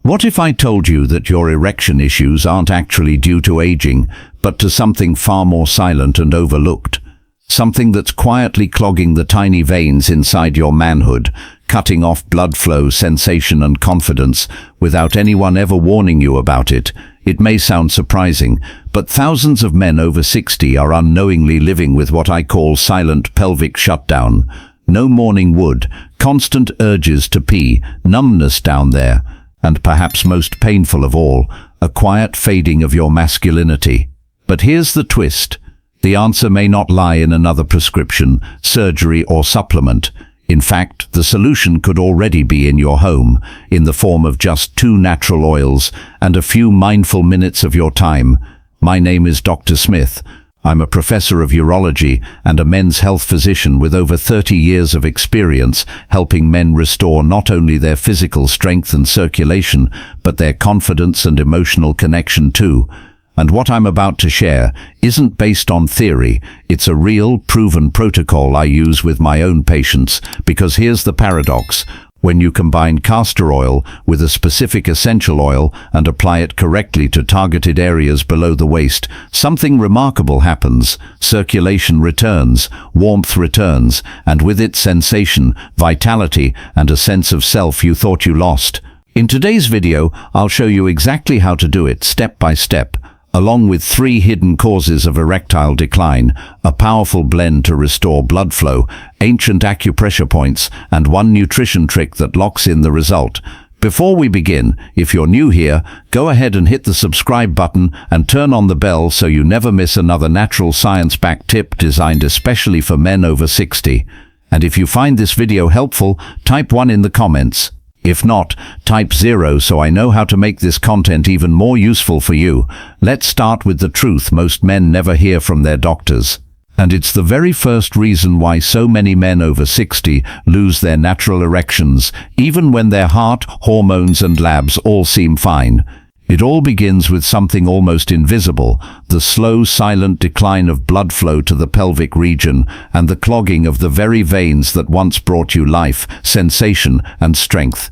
What if I told you that your erection issues aren't actually due to aging, but to something far more silent and overlooked? Something that's quietly clogging the tiny veins inside your manhood, cutting off blood flow, sensation and confidence without anyone ever warning you about it. It may sound surprising, but thousands of men over 60 are unknowingly living with what I call silent pelvic shutdown. No morning wood, constant urges to pee, numbness down there, and perhaps most painful of all, a quiet fading of your masculinity. But here's the twist. The answer may not lie in another prescription, surgery or supplement. In fact, the solution could already be in your home, in the form of just 2 natural oils and a few mindful minutes of your time. My name is Dr. Smith. I'm a professor of urology and a men's health physician with over 30 years of experience helping men restore not only their physical strength and circulation, but their confidence and emotional connection too. And what I'm about to share isn't based on theory. It's a real, proven protocol I use with my own patients, because here's the paradox. When you combine castor oil with a specific essential oil and apply it correctly to targeted areas below the waist, something remarkable happens. Circulation returns, warmth returns, and with it sensation, vitality, and a sense of self you thought you lost. In today's video, I'll show you exactly how to do it step by step, along with 3 hidden causes of erectile decline, a powerful blend to restore blood flow, ancient acupressure points, and 1 nutrition trick that locks in the result. Before we begin, if you're new here, go ahead and hit the subscribe button and turn on the bell so you never miss another natural science-backed tip designed especially for men over 60. And if you find this video helpful, type 1 in the comments. If not, type 0 so I know how to make this content even more useful for you. Let's start with the truth most men never hear from their doctors. And it's the very first reason why so many men over 60 lose their natural erections, even when their heart, hormones and labs all seem fine. It all begins with something almost invisible, the slow, silent decline of blood flow to the pelvic region and the clogging of the very veins that once brought you life, sensation and strength.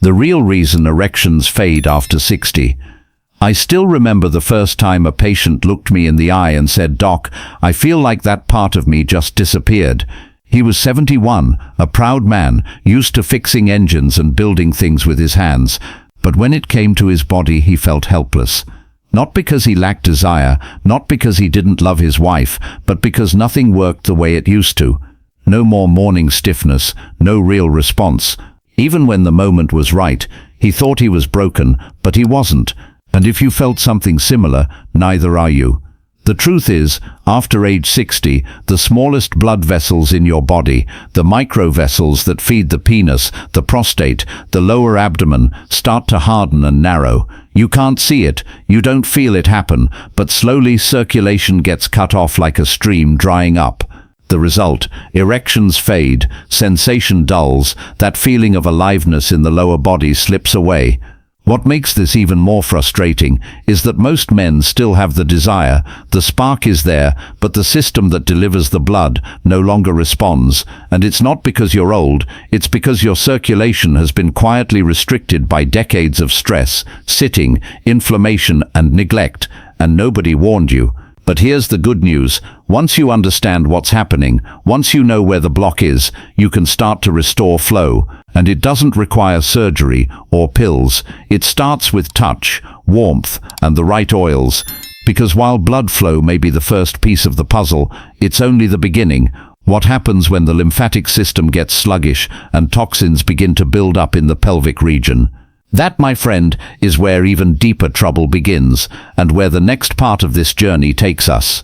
The real reason erections fade after 60. I still remember the first time a patient looked me in the eye and said, "Doc, I feel like that part of me just disappeared." He was 71, a proud man, used to fixing engines and building things with his hands. But when it came to his body, he felt helpless. Not because he lacked desire, not because he didn't love his wife, but because nothing worked the way it used to. No more morning stiffness, no real response. Even when the moment was right, he thought he was broken, but he wasn't. And if you felt something similar, neither are you. The truth is, after age 60, the smallest blood vessels in your body, the microvessels that feed the penis, the prostate, the lower abdomen, start to harden and narrow. You can't see it, you don't feel it happen, but slowly circulation gets cut off like a stream drying up. The result, erections fade, sensation dulls, that feeling of aliveness in the lower body slips away. What makes this even more frustrating is that most men still have the desire, the spark is there, but the system that delivers the blood no longer responds. And it's not because you're old, it's because your circulation has been quietly restricted by decades of stress, sitting, inflammation and neglect, and nobody warned you. But here's the good news. Once you understand what's happening, once you know where the block is, you can start to restore flow. And it doesn't require surgery or pills. It starts with touch, warmth, and the right oils. Because while blood flow may be the first piece of the puzzle, it's only the beginning. What happens when the lymphatic system gets sluggish and toxins begin to build up in the pelvic region? That, my friend, is where even deeper trouble begins, and where the next part of this journey takes us.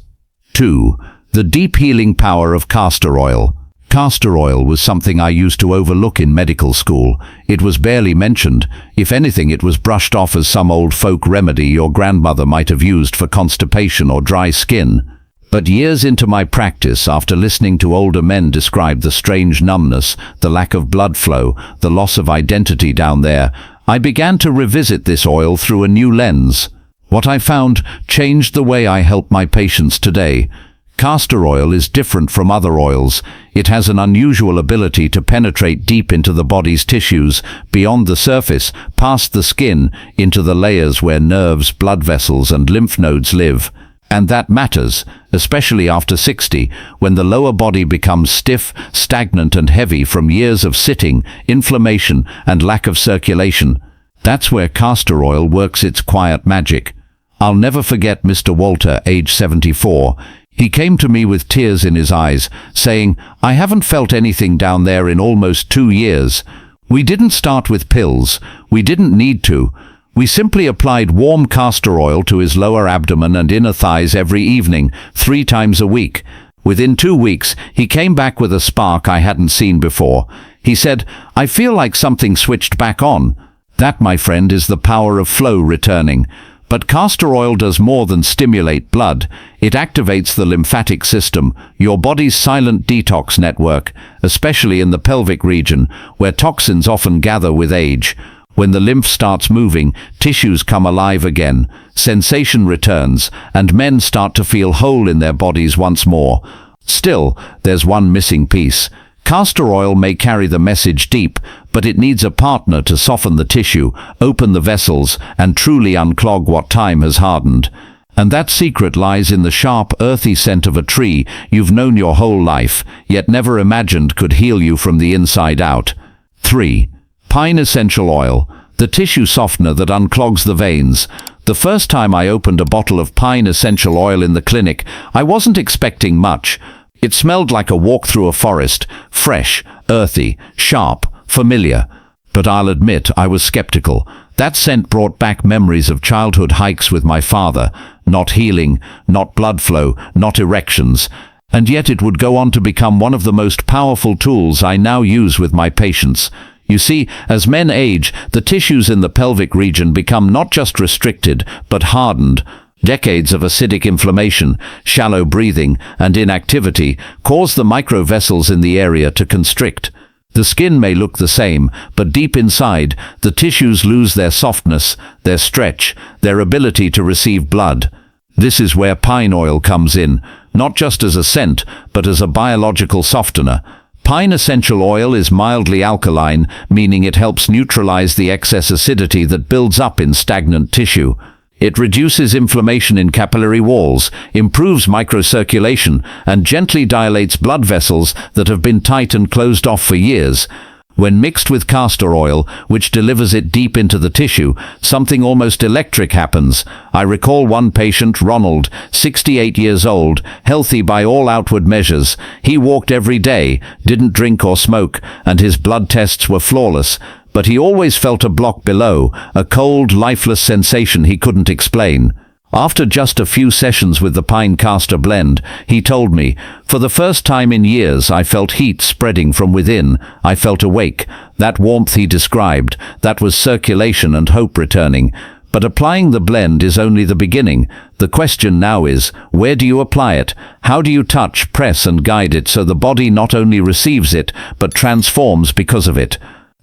2. The deep healing power of castor oil. Castor oil was something I used to overlook in medical school. It was barely mentioned. If anything, it was brushed off as some old folk remedy your grandmother might have used for constipation or dry skin. But years into my practice, after listening to older men describe the strange numbness, the lack of blood flow, the loss of identity down there, I began to revisit this oil through a new lens. What I found changed the way I help my patients today. Castor oil is different from other oils. It has an unusual ability to penetrate deep into the body's tissues, beyond the surface, past the skin, into the layers where nerves, blood vessels, and lymph nodes live. And that matters, especially after 60, when the lower body becomes stiff, stagnant, and heavy from years of sitting, inflammation, and lack of circulation. That's where castor oil works its quiet magic. I'll never forget Mr. Walter, age 74. He came to me with tears in his eyes, saying, "I haven't felt anything down there in almost 2 years. We didn't start with pills. We didn't need to. We simply applied warm castor oil to his lower abdomen and inner thighs every evening, 3 times a week. Within 2 weeks, he came back with a spark I hadn't seen before. He said, 'I feel like something switched back on.' That, my friend, is the power of flow returning. But castor oil does more than stimulate blood. It activates the lymphatic system, your body's silent detox network, especially in the pelvic region, where toxins often gather with age. When the lymph starts moving, tissues come alive again, sensation returns, and men start to feel whole in their bodies once more. Still, there's one missing piece. Castor oil may carry the message deep, but it needs a partner to soften the tissue, open the vessels, and truly unclog what time has hardened. And that secret lies in the sharp, earthy scent of a tree you've known your whole life, yet never imagined could heal you from the inside out. 3. Pine essential oil, the tissue softener that unclogs the veins. The first time I opened a bottle of pine essential oil in the clinic, I wasn't expecting much. It smelled like a walk through a forest, fresh, earthy, sharp, familiar. But I'll admit I was skeptical. That scent brought back memories of childhood hikes with my father. Not healing, not blood flow, not erections. And yet it would go on to become one of the most powerful tools I now use with my patients. You see, as men age, the tissues in the pelvic region become not just restricted, but hardened. Decades of acidic inflammation, shallow breathing, and inactivity cause the microvessels in the area to constrict. The skin may look the same, but deep inside, the tissues lose their softness, their stretch, their ability to receive blood. This is where pine oil comes in, not just as a scent, but as a biological softener. Pine essential oil is mildly alkaline, meaning it helps neutralize the excess acidity that builds up in stagnant tissue. It reduces inflammation in capillary walls, improves microcirculation, and gently dilates blood vessels that have been tight and closed off for years. When mixed with castor oil, which delivers it deep into the tissue, something almost electric happens. I recall one patient, Ronald, 68 years old, healthy by all outward measures. He walked every day, didn't drink or smoke, and his blood tests were flawless. But he always felt a block below, a cold, lifeless sensation he couldn't explain. After just a few sessions with the pine castor blend, he told me, "For the first time in years I felt heat spreading from within. I felt awake." That warmth he described, that was circulation and hope returning. But applying the blend is only the beginning. The question now is, where do you apply it? How do you touch, press, and guide it so the body not only receives it, but transforms because of it?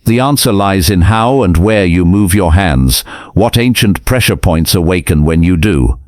The answer lies in how and where you move your hands, what ancient pressure points awaken when you do.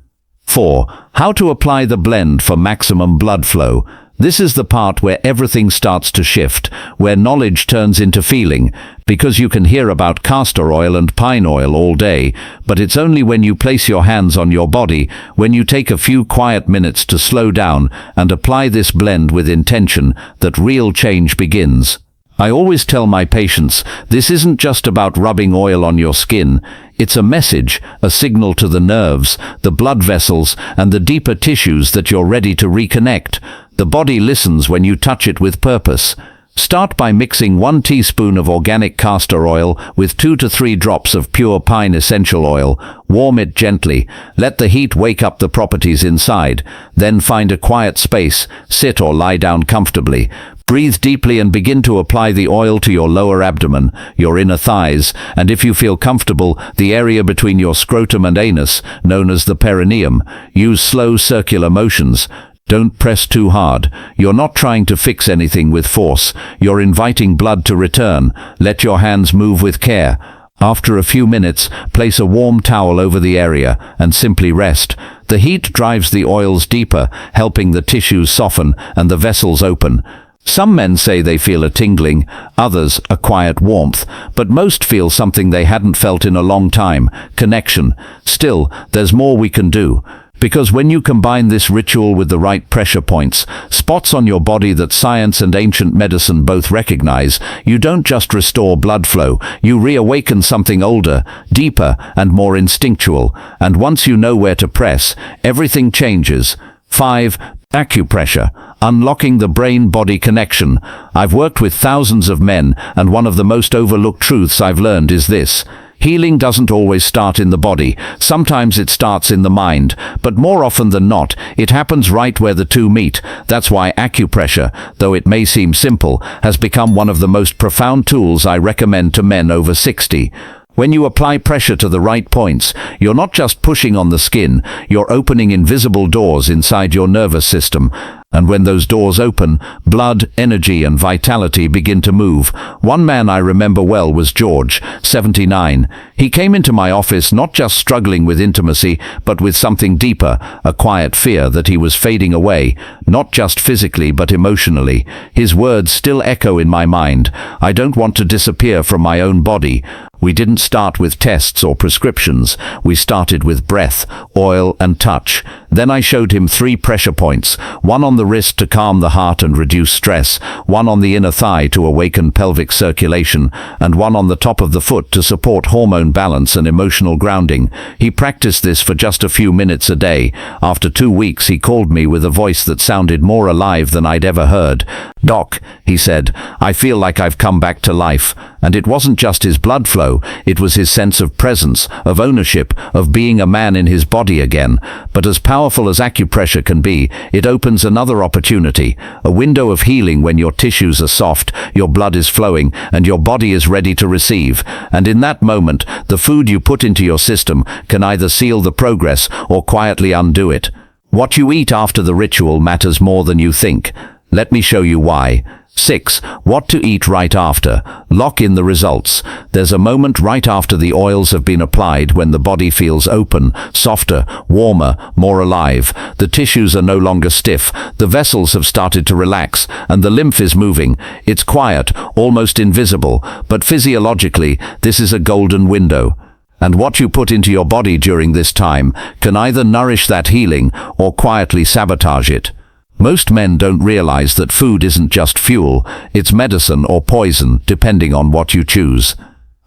4. How to apply the blend for maximum blood flow. This is the part where everything starts to shift, where knowledge turns into feeling, because you can hear about castor oil and pine oil all day, but it's only when you place your hands on your body, when you take a few quiet minutes to slow down and apply this blend with intention, that real change begins. I always tell my patients, this isn't just about rubbing oil on your skin. It's a message, a signal to the nerves, the blood vessels, and the deeper tissues that you're ready to reconnect. The body listens when you touch it with purpose. Start by mixing 1 teaspoon of organic castor oil with 2 to 3 drops of pure pine essential oil. Warm it gently. Let the heat wake up the properties inside. Then find a quiet space, sit or lie down comfortably. Breathe deeply and begin to apply the oil to your lower abdomen, your inner thighs, and if you feel comfortable, the area between your scrotum and anus, known as the perineum. Use slow circular motions. Don't press too hard. You're not trying to fix anything with force. You're inviting blood to return. Let your hands move with care. After a few minutes, place a warm towel over the area and simply rest. The heat drives the oils deeper, helping the tissues soften and the vessels open. Some men say they feel a tingling, others a quiet warmth, but most feel something they hadn't felt in a long time: connection. Still, there's more we can do. Because when you combine this ritual with the right pressure points, spots on your body that science and ancient medicine both recognize, you don't just restore blood flow, you reawaken something older, deeper, and more instinctual. And once you know where to press, everything changes. 5. Acupressure. Unlocking the brain-body connection. I've worked with thousands of men, and one of the most overlooked truths I've learned is this: healing doesn't always start in the body. Sometimes it starts in the mind, but more often than not, it happens right where the two meet. That's why acupressure, though it may seem simple, has become one of the most profound tools I recommend to men over 60. When you apply pressure to the right points, you're not just pushing on the skin, you're opening invisible doors inside your nervous system. And when those doors open, blood, energy, and vitality begin to move. One man I remember well was George, 79. He came into my office not just struggling with intimacy, but with something deeper, a quiet fear that he was fading away, not just physically but emotionally. His words still echo in my mind: "I don't want to disappear from my own body." We didn't start with tests or prescriptions. We started with breath, oil, and touch. Then I showed him 3 pressure points: one on the wrist to calm the heart and reduce stress, one on the inner thigh to awaken pelvic circulation, and one on the top of the foot to support hormone balance and emotional grounding. He practiced this for just a few minutes a day. After 2 weeks, he called me with a voice that sounded more alive than I'd ever heard. "Doc," he said, "I feel like I've come back to life." And it wasn't just his blood flow, it was his sense of presence, of ownership, of being a man in his body again. But as powerful as acupressure can be, it opens another opportunity, a window of healing when your tissues are soft, your blood is flowing, and your body is ready to receive. And in that moment, the food you put into your system can either seal the progress or quietly undo it. What you eat after the ritual matters more than you think. Let me show you why. 6. What to eat right after. Lock in the results. There's a moment right after the oils have been applied when the body feels open, softer, warmer, more alive. The tissues are no longer stiff, the vessels have started to relax, and the lymph is moving. It's quiet, almost invisible, but physiologically, this is a golden window. And what you put into your body during this time can either nourish that healing or quietly sabotage it. Most men don't realize that food isn't just fuel, it's medicine or poison, depending on what you choose.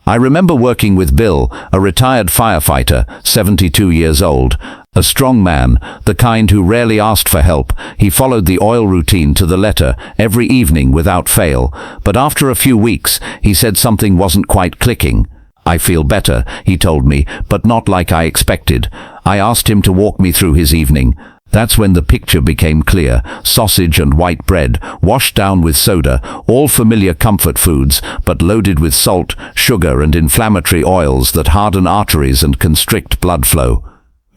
I remember working with Bill, a retired firefighter, 72 years old. A strong man, the kind who rarely asked for help. He followed the oil routine to the letter, every evening without fail. But after a few weeks, he said something wasn't quite clicking. "I feel better," he told me, "but not like I expected." I asked him to walk me through his evening. That's when the picture became clear. Sausage and white bread, washed down with soda, all familiar comfort foods, but loaded with salt, sugar, and inflammatory oils that harden arteries and constrict blood flow.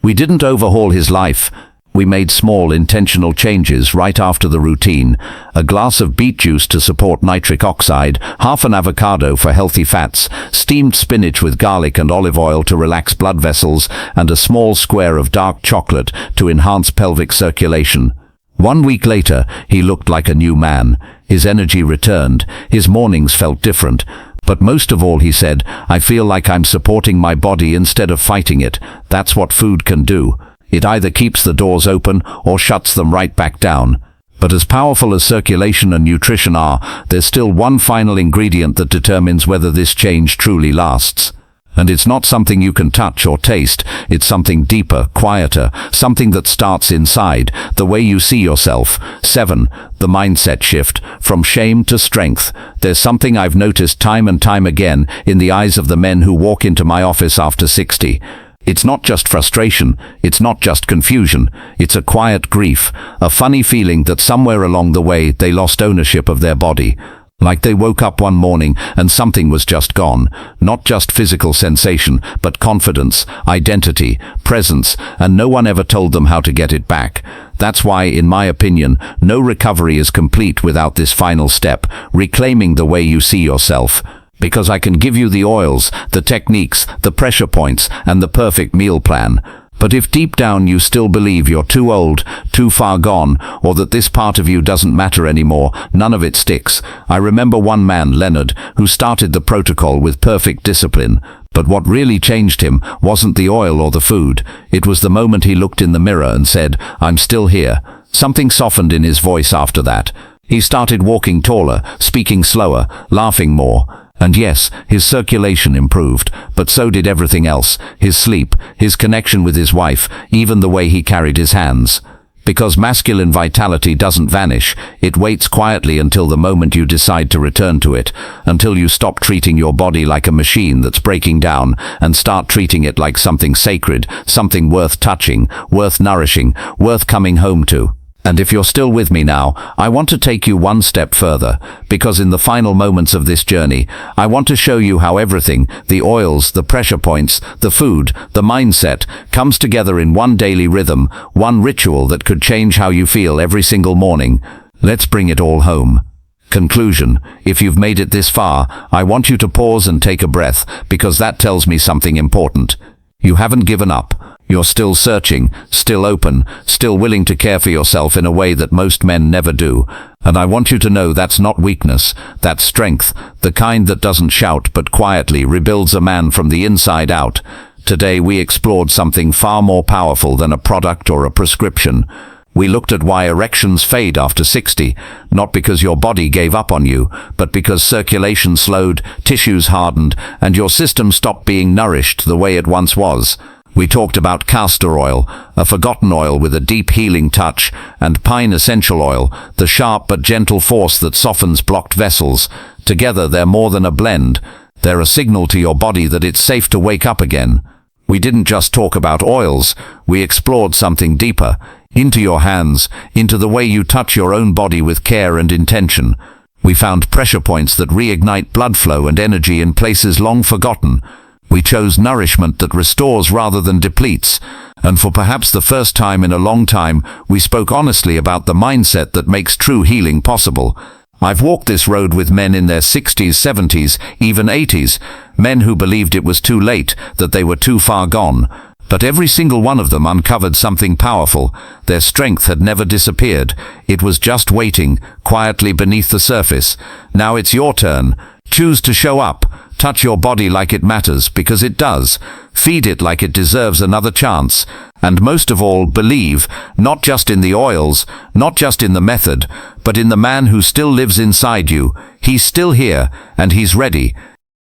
We didn't overhaul his life. We made small, intentional changes right after the routine. A glass of beet juice to support nitric oxide, half an avocado for healthy fats, steamed spinach with garlic and olive oil to relax blood vessels, and a small square of dark chocolate to enhance pelvic circulation. 1 week later, he looked like a new man. His energy returned. His mornings felt different. But most of all, he said, "I feel like I'm supporting my body instead of fighting it." That's what food can do. It either keeps the doors open or shuts them right back down. But as powerful as circulation and nutrition are, there's still one final ingredient that determines whether this change truly lasts. And it's not something you can touch or taste. It's something deeper, quieter, something that starts inside, the way you see yourself. 7. The mindset shift, from shame to strength. There's something I've noticed time and time again in the eyes of the men who walk into my office after 60. It's not just frustration, it's not just confusion, it's a quiet grief, a funny feeling that somewhere along the way they lost ownership of their body. Like they woke up one morning and something was just gone. Not just physical sensation, but confidence, identity, presence, and no one ever told them how to get it back. That's why, in my opinion, no recovery is complete without this final step, reclaiming the way you see yourself. Because I can give you the oils, the techniques, the pressure points, and the perfect meal plan. But if deep down you still believe you're too old, too far gone, or that this part of you doesn't matter anymore, none of it sticks. I remember one man, Leonard, who started the protocol with perfect discipline. But what really changed him wasn't the oil or the food. It was the moment he looked in the mirror and said, "I'm still here." Something softened in his voice after that. He started walking taller, speaking slower, laughing more. And yes, his circulation improved, but so did everything else, his sleep, his connection with his wife, even the way he carried his hands. Because masculine vitality doesn't vanish, it waits quietly until the moment you decide to return to it, until you stop treating your body like a machine that's breaking down and start treating it like something sacred, something worth touching, worth nourishing, worth coming home to. And if you're still with me now, I want to take you one step further, because in the final moments of this journey, I want to show you how everything, the oils, the pressure points, the food, the mindset, comes together in one daily rhythm, one ritual that could change how you feel every single morning. Let's bring it all home. Conclusion: if you've made it this far, I want you to pause and take a breath, because that tells me something important. You haven't given up. You're still searching, still open, still willing to care for yourself in a way that most men never do. And I want you to know that's not weakness, that's strength, the kind that doesn't shout but quietly rebuilds a man from the inside out. Today we explored something far more powerful than a product or a prescription. We looked at why erections fade after 60, not because your body gave up on you, but because circulation slowed, tissues hardened, and your system stopped being nourished the way it once was. We talked about castor oil, a forgotten oil with a deep healing touch, and pine essential oil, the sharp but gentle force that softens blocked vessels. Together they're more than a blend. They're a signal to your body that it's safe to wake up again. We didn't just talk about oils, we explored something deeper, into your hands, into the way you touch your own body with care and intention. We found pressure points that reignite blood flow and energy in places long forgotten. We chose nourishment that restores rather than depletes. And for perhaps the first time in a long time, we spoke honestly about the mindset that makes true healing possible. I've walked this road with men in their 60s, 70s, even 80s, men who believed it was too late, that they were too far gone. But every single one of them uncovered something powerful. Their strength had never disappeared. It was just waiting, quietly beneath the surface. Now it's your turn. Choose to show up. Touch your body like it matters, because it does. Feed it like it deserves another chance. And most of all, believe, not just in the oils, not just in the method, but in the man who still lives inside you. He's still here, and he's ready.